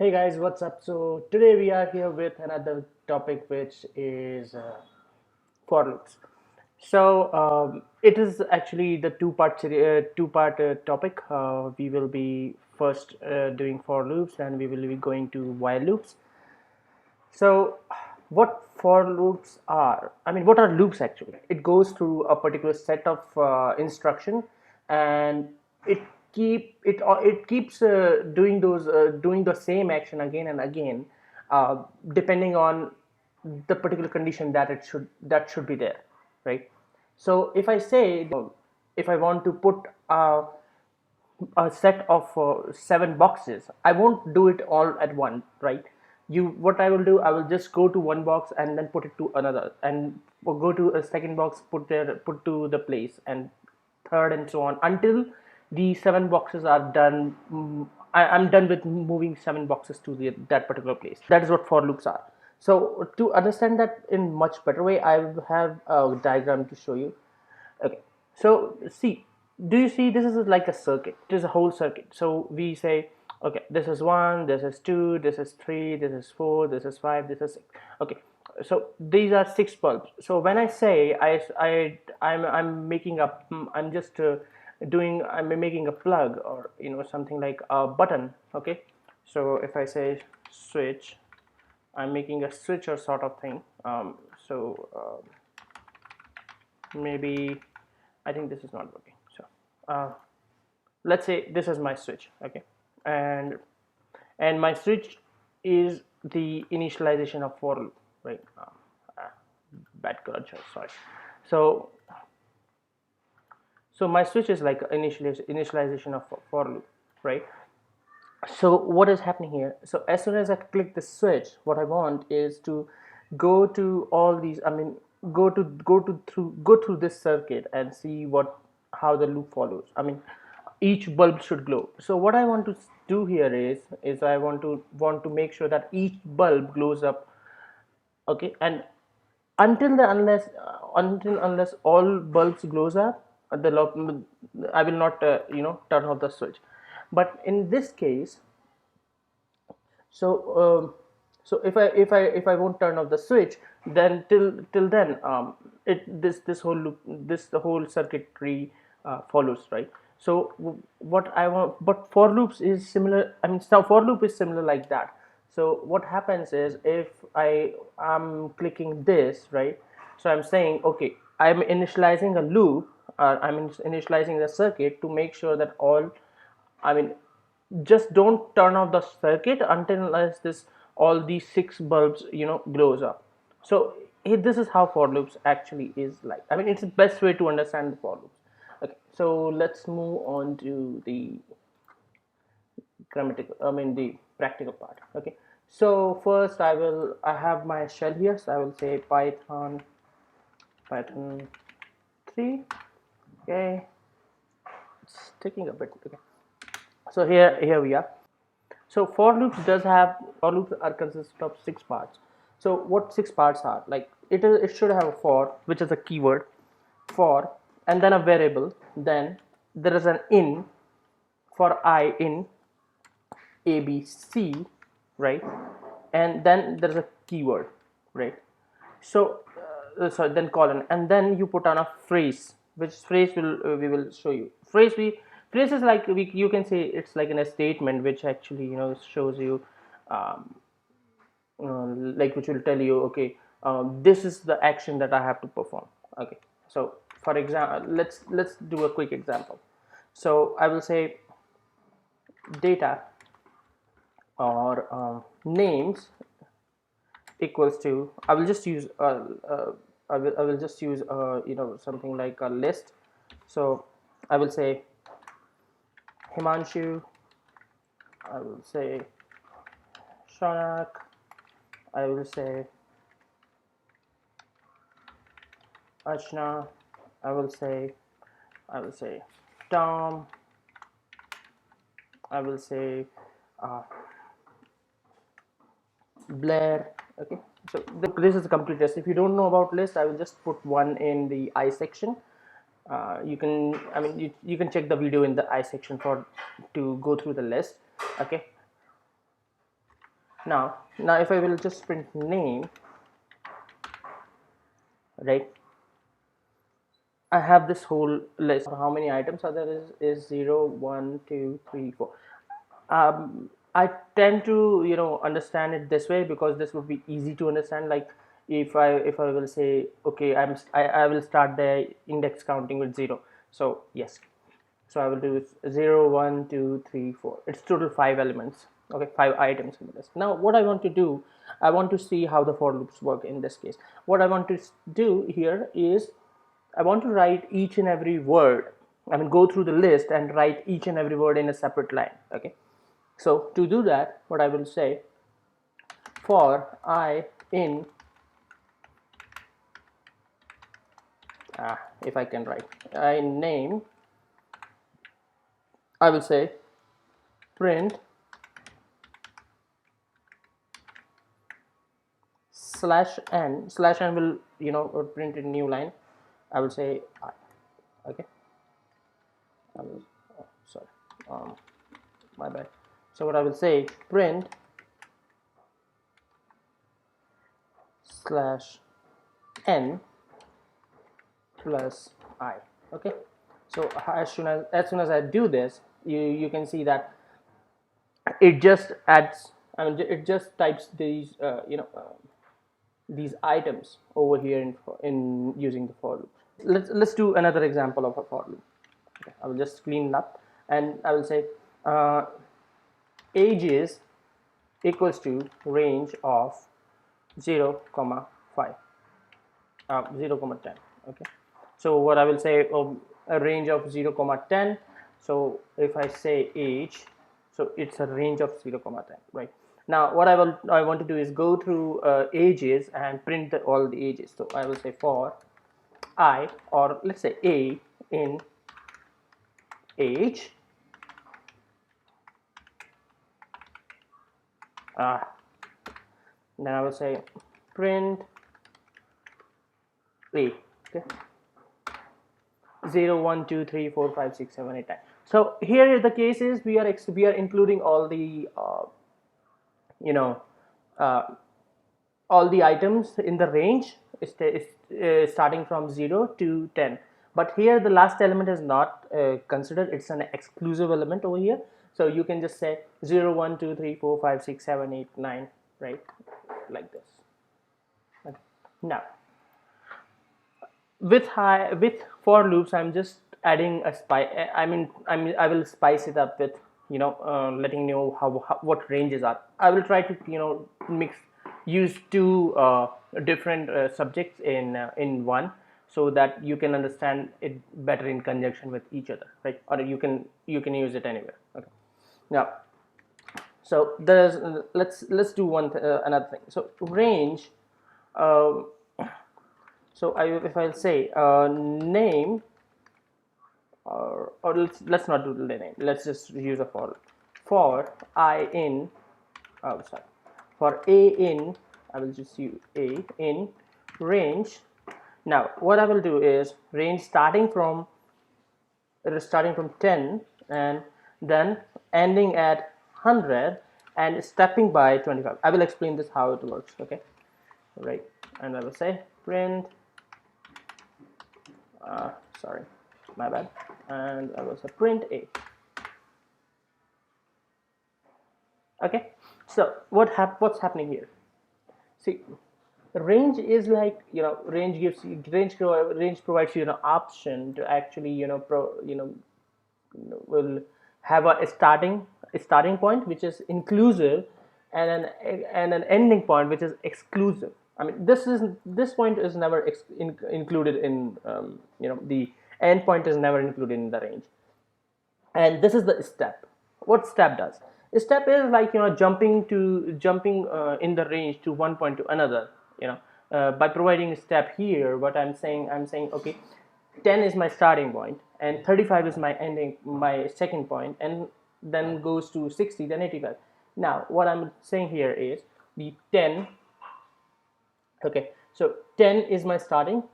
Hey guys, what's up? So today we are here with another topic, which is for loops. So it is actually the two part topic. We will be first doing for loops, and we will be going to while loops. So, what for loops are? I mean, what are loops actually? It goes through a particular set of instruction, and it it keeps doing the same action again and again, depending on the particular condition that should be there, right? So, if I say if I want to put a set of seven boxes, I won't do it all at one, right? You What I will do, I will just go to one box and then put it to another, and go to a second box, put to the place, and third, and so on, until the seven boxes are done. I'm done with moving seven boxes to that particular place. That is what for loops are. So to understand that in much better way, I have a diagram to show you. Okay, so see, do you see, this is like a circuit? It is a whole circuit. So we say, okay, this is one, this is two, this is three, this is four, this is five, this is six. Okay, so these are six bulbs. So when I say I'm making a I'm just doing I'm making a plug, or something like a button. Okay, so if I say switch, I'm making a switch or sort of thing. Maybe I think this is not working. So let's say this is my switch. Okay, and my switch is the initialization of for loop, right? Bad color choice, sorry. So my switch is like initialization of for loop, right? So what is happening here? So as soon as I click the switch, what I want is to go to all these, I mean, go through this circuit and see how the loop follows. I mean, each bulb should glow. So what I want to do here is I want to make sure that each bulb glows up. Okay, and unless all bulbs glows up, I will not turn off the switch. But in this case, so if I won't turn off the switch, then till then, it this whole loop, the whole circuitry follows, right? So what I want, but for loops is similar. I mean, now for loop is similar like that. So what happens is, if I am clicking this, right? So I'm saying, okay, I'm initializing a loop, I'm initializing the circuit to make sure that all, I mean, just don't turn off the circuit until unless this all these six bulbs glows up. So this is how for loops actually is like. I mean, it's the best way to understand the for loops. Okay, so let's move on to the grammatical, I mean the practical part. Okay, so first I have my shell here, so I will say python 3. Okay, it's taking a bit. Okay, so here we are. So for loops are consist of six parts. So what six parts are? Like, it should have a for, which is a keyword for, and then a variable. Then there is an in for I in ABC, right? And then there's a keyword, right? So sorry, then colon, and then you put on a phrase, which phrase we will show you. Phrase is like, you can say it's like in a statement, which actually shows you, um, like, which will tell you, okay, this is the action that I have to perform. Okay, so for example, let's do a quick example. So I will say data, or names, equals to, I will just use I will just use something like a list. So I will say Himanshu, I will say Shanak, I will say Ashna, I will say Tom, I will say uh, Blair. Okay, so this is a complete list. If you don't know about list, I will just put one in the I section. You can, I mean, you can check the video in the I section for to go through the list. Okay, Now if I will just print name, right, I have this whole list. How many items are there? Is 0, 1, 2, 3, 4. I tend to understand it this way because this would be easy to understand. Like if I will say, okay, I will start the index counting with 0. So yes, so I will do 0, 1, 2, 3, 4. It's total 5 elements. Okay, 5 items in the list. Now what I want to do, I want to see how the for loops work in this case. What I want to do here is I want to write each and every word. I mean, go through the list and write each and every word in a separate line. Okay, so to do that, what I will say, for I in, if I can write, I name, I will say print /n. /n will print a new line. I will say I. Okay, I will, sorry, my bad. So what I will say, print /n plus I. Okay, so as soon as I do this, you can see that it just adds, I mean, it just types these these items over here in using the for loop. Let's do another example of a for loop. Okay, I will just clean it up and I will say ages equals to range of 0, 5, 0, 10. Okay, so what I will say, a range of 0, 10. So if I say age, so it's a range of 0, 10, right? Now what I want to do is go through ages and print all the ages. So I will say for I, or let's say a in age, then I will say print a. Okay, 0, 1, 2, 3, 4, 5, 6, 7, 8, 9. So here the case is we are including all the all the items in the range is starting from 0 to 10, but here the last element is not considered. It's an exclusive element over here, so you can just say 0, 1, 2, 3, 4, 5, 6, 7, 8, 9, right, like this. Okay. Now with for loops, I'm just adding a spice. I will spice it up with letting you know how what ranges are. I will try to use two different subjects in one, so that you can understand it better in conjunction with each other, right? Or you can use it anywhere. Okay, now so there's let's do another thing. So range, so if I'll say name, or let's not do the name, let's just use a for I in, sorry, for a in, I will just use a in range. Now what I will do is range starting from 10 and then ending at 100 and stepping by 25. I will explain this how it works. Okay, right, and I will say print, sorry, my bad, and I will say print a. Okay, so what's happening here? See, range is like, range provides you an option to actually will have a starting point which is inclusive, and an ending point which is exclusive. I mean, this point is never included in the end point is never included in the range. And this is the step. What step does? A step is like jumping in the range to one point to another. By providing a step here, what I'm saying, okay, 10 is my starting point and 35 is my second point, and then goes to 60, then 85. Now what I'm saying here is the 10. Okay, so 10 is my starting,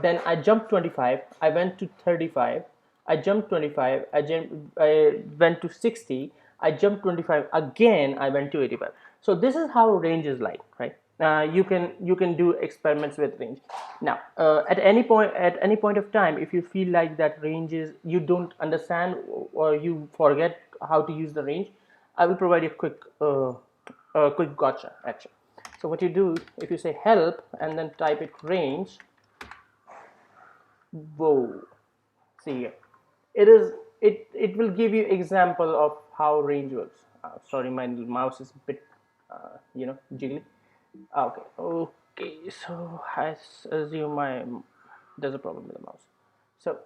then I jumped 25, I went to 35, I jumped 25, I went to 60, I jumped 25 again, I went to 85. So this is how range is like, right? You can do experiments with range. Now at any point of time, if you feel like that range is, you don't understand or you forget how to use the range, I will provide you a quick gotcha actually. So what you do, if you say help and then type it range, whoa, see here, it will give you example of how range works. Sorry, my mouse is a bit jiggly. Okay, so I assume there's a problem with the mouse. So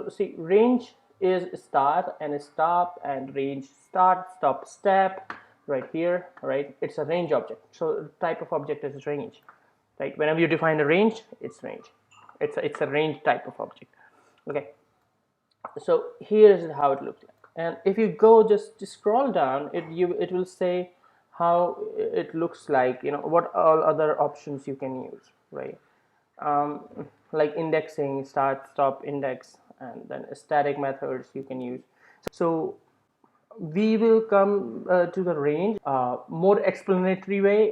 see, range is start and stop, and range start stop step right here, right? It's a range object. So type of object is range, right? Whenever you define a range, it's range. It's a range type of object. Okay, so here's how it looks like. And if you go just scroll down, it will say how it looks like, what all other options you can use, right? um, like indexing, start stop index, and then static methods you can use. So we will come to the range more explanatory way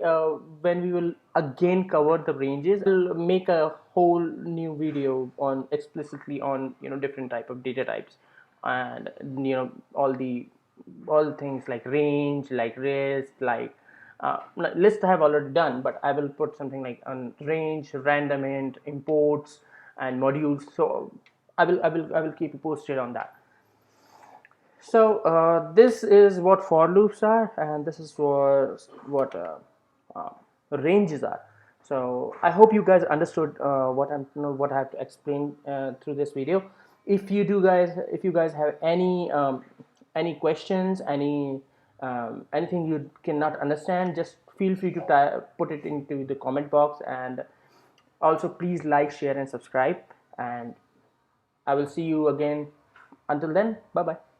when we will again cover the ranges. We'll make a whole new video on explicitly on different type of data types, and all the things like range, like list, like list I have already done, but I will put something like on range, random int, imports, and modules. So I will keep you posted on that. So this is what for loops are, and this is what uh, ranges are. So I hope you guys understood what I have to explain through this video. If you guys have any questions, anything you cannot understand, just feel free to put it into the comment box, and also please like, share, and subscribe. And I will see you again. Until then, bye bye.